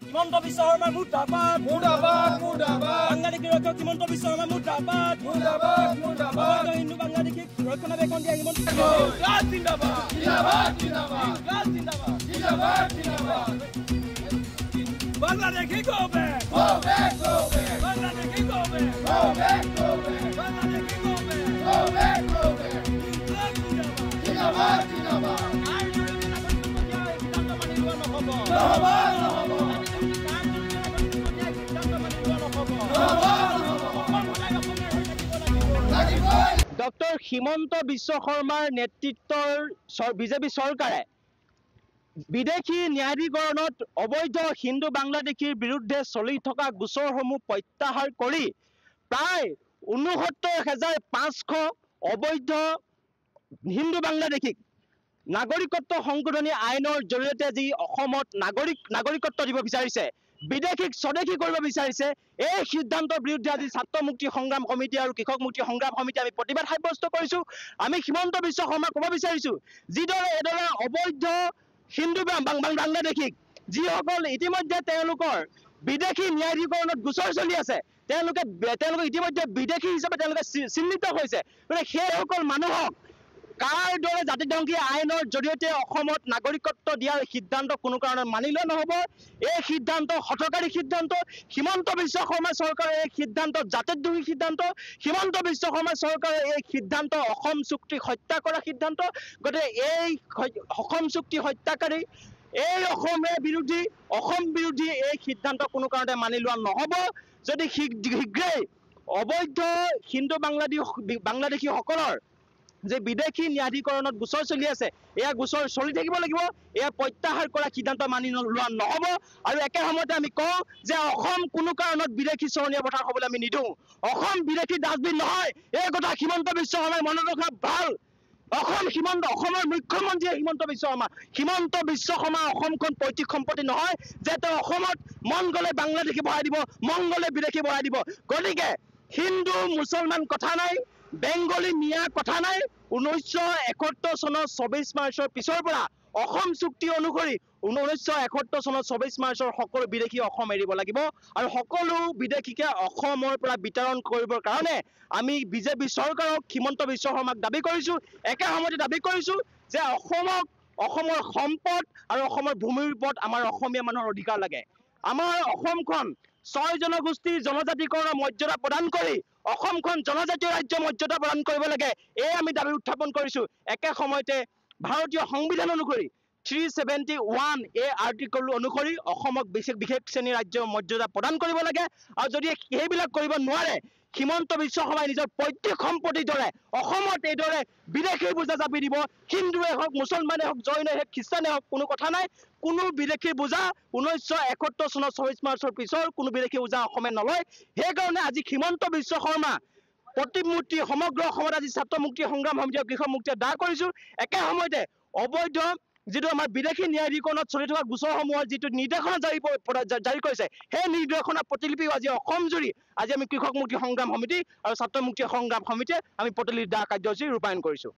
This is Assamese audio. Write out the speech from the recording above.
হিমন্ত বিশ্ব শৰ্মা মুৰ্দাবাদ মুৰ্দাবাদ মুৰ্দাবাদ বাংলাদেশী ৰক্ষক হিমন্ত বিশ্ব শৰ্মা মুৰ্দাবাদ মুৰ্দাবাদ মুৰ্দাবাদ হিন্দু বাংলাদেশী ৰক্ষণাবেক্ষণ দিয়া হিমন্ত জিন্দাবাদ জিন্দাবাদ জিন্দাবাদ জিন্দাবাদ জিন্দাবাদ জিন্দাবাদ Bangladeshi go back Bangladeshi go back Bangladeshi go back জিন্দাবাদ জিন্দাবাদ ডক্টৰ হিমন্ত বিশ্ব শৰ্মাৰ নেতৃত্বৰ বিজেপি চৰকাৰে বিদেশী ন্যায়াধিকৰণত অবৈধ হিন্দু বাংলাদেশীৰ বিৰুদ্ধে চলি থকা গোচৰসমূহ প্ৰত্যাহাৰ কৰি প্ৰায় ৬৯,৫০০ অবৈধ হিন্দু বাংলাদেশীক নাগৰিকত্ব সংশোধনী আইনৰ জৰিয়তে যি অসমত নাগৰিকত্ব দিব বিচাৰিছে বিদেশীক স্বদেশী কৰিব বিচাৰিছে এই সিদ্ধান্তৰ বিৰুদ্ধে আজি ছাত্ৰ মুক্তি সংগ্ৰাম সমিতি আৰু কৃষক মুক্তি সংগ্ৰাম সমিতি আমি প্ৰতিবাদ সাব্যস্ত কৰিছো আমি হিমন্ত বিশ্ব শৰ্মাক ক'ব বিচাৰিছো যিদৰে এদৰে অবৈধ হিন্দু বাংলাদেশীক যিসকল ইতিমধ্যে তেওঁলোকৰ বিদেশী ন্যায়াধিকৰণত গোচৰ চলি আছে তেওঁলোকে ইতিমধ্যে বিদেশী হিচাপে তেওঁলোকে চিহ্নিত হৈছে মানে সেইসকল মানুহক কাৰ দৰে জাতিধ্বংসী আইনৰ জৰিয়তে অসমত নাগৰিকত্ব দিয়াৰ সিদ্ধান্ত কোনো কাৰণত মানিলে নহ'ব এই সিদ্ধান্ত হঠকাৰী সিদ্ধান্ত হিমন্ত বিশ্ব শৰ্মা চৰকাৰৰ এই সিদ্ধান্ত জাতিদ্ৰোহী সিদ্ধান্ত হিমন্ত বিশ্ব শৰ্মা চৰকাৰৰ এই সিদ্ধান্ত অসম চুক্তি হত্যা কৰা সিদ্ধান্ত গতিকে এই অসম চুক্তি হত্যাকাৰী এই অসম বিৰোধী এই সিদ্ধান্ত কোনো কাৰণতে মানি লোৱা নহ'ব যদি শীঘ্ৰেই অবৈধ হিন্দু বাংলাদেশীসকলৰ যে বিদেশী ন্যায়াধিকৰণত গোচৰ চলি আছে এয়া গোচৰ চলি থাকিব লাগিব এয়া প্ৰত্যাহাৰ কৰা সিদ্ধান্ত মানি লোৱা নহ'ব আৰু একে সময়তে আমি কওঁ যে অসম কোনো কাৰণত বিদেশী চৰণীয়া পথাৰ হ'বলৈ আমি নিদিওঁ অসম বিদেশী ডাষ্টবিন নহয় এই কথা হিমন্ত বিশ্ব শৰ্মাই মনত ৰখা ভাল অসমৰ মুখ্যমন্ত্ৰী হিমন্ত বিশ্ব শৰ্মা অসমখন পৈতৃক সম্পত্তি নহয় যে তেওঁ অসমত মন গ'লে বাংলাদেশী বহাই দিব মন গ'লে বিদেশী বহাই দিব গতিকে হিন্দু মুছলমান কথা নাই বেংগলী মিয়া কথা নাই 1971 চনৰ 24 মাৰ্চৰ পিছৰ পৰা অসম চুক্তি অনুসৰি 1971 চনৰ 24 মাৰ্চৰ সকলো বিদেশী অসম এৰিব লাগিব আৰু সকলো বিদেশীকে অসমৰ পৰা বিতৰণ কৰিবৰ কাৰণে আমি বিজেপি চৰকাৰক হিমন্ত বিশ্ব শৰ্মাক দাবী কৰিছো একে সময়তে দাবী কৰিছো যে অসমৰ সম্পদ আৰু অসমৰ ভূমিৰ ওপৰত আমাৰ অসমীয়া মানুহৰ অধিকাৰ লাগে আমাৰ অসমখন 6 জনগোষ্ঠীৰ জনজাতিকৰণৰ মৰ্যাদা প্ৰদান কৰি অসমখন জনজাতীয় ৰাজ্য মৰ্যাদা প্ৰদান কৰিব লাগে এই আমি দাবী উত্থাপন কৰিছো একে সময়তে ভাৰতীয় সংবিধান অনুসৰি 371 এই আৰ্টিকল অনুসৰি অসমক বিশেষ শ্ৰেণীৰ ৰাজ্য মৰ্যাদা প্ৰদান কৰিব লাগে আৰু যদি সেইবিলাক কৰিব নোৱাৰে হিমন্ত বিশ্ব শৰ্মাই নিজৰ পৈতৃক সম্পত্তিৰ দৰে অসমত এইদৰে বিদেশী বোজা জাপি দিব হিন্দুৱে হওক মুছলমানে হওক জৈনে হওক খ্ৰীষ্টানে হওক কোনো কথা নাই কোনো বিদেশী বোজা 1971 চনৰ 24 মাৰ্চৰ পিছৰ কোনো বিদেশী বোজা অসমে নলয় সেইকাৰণে আজি হিমন্ত বিশ্ব শৰ্মা প্ৰতিমূৰ্তি সমগ্ৰ অসমত আজি ছাত্ৰ মুক্তি সংগ্ৰাম সমিতি আৰু কৃষক মুক্তিয়ে দাহ কৰিছো একে সময়তে অবৈধ যিটো আমাৰ বিদেশী ন্যায়াধিকৰণত চলি থকা গোচৰসমূহৰ যিটো নিৰ্দেশনা জাৰি কৰিছে সেই নিৰ্দেশনা প্ৰতিলিপিও আজি অসম জুৰি আজি আমি কৃষক মুক্তি সংগ্ৰাম সমিতি আৰু ছাত্ৰ মুক্তি সংগ্ৰাম সমিতিয়ে আমি প্ৰতিলিপি দাহ কাৰ্যসূচী ৰূপায়ণ কৰিছো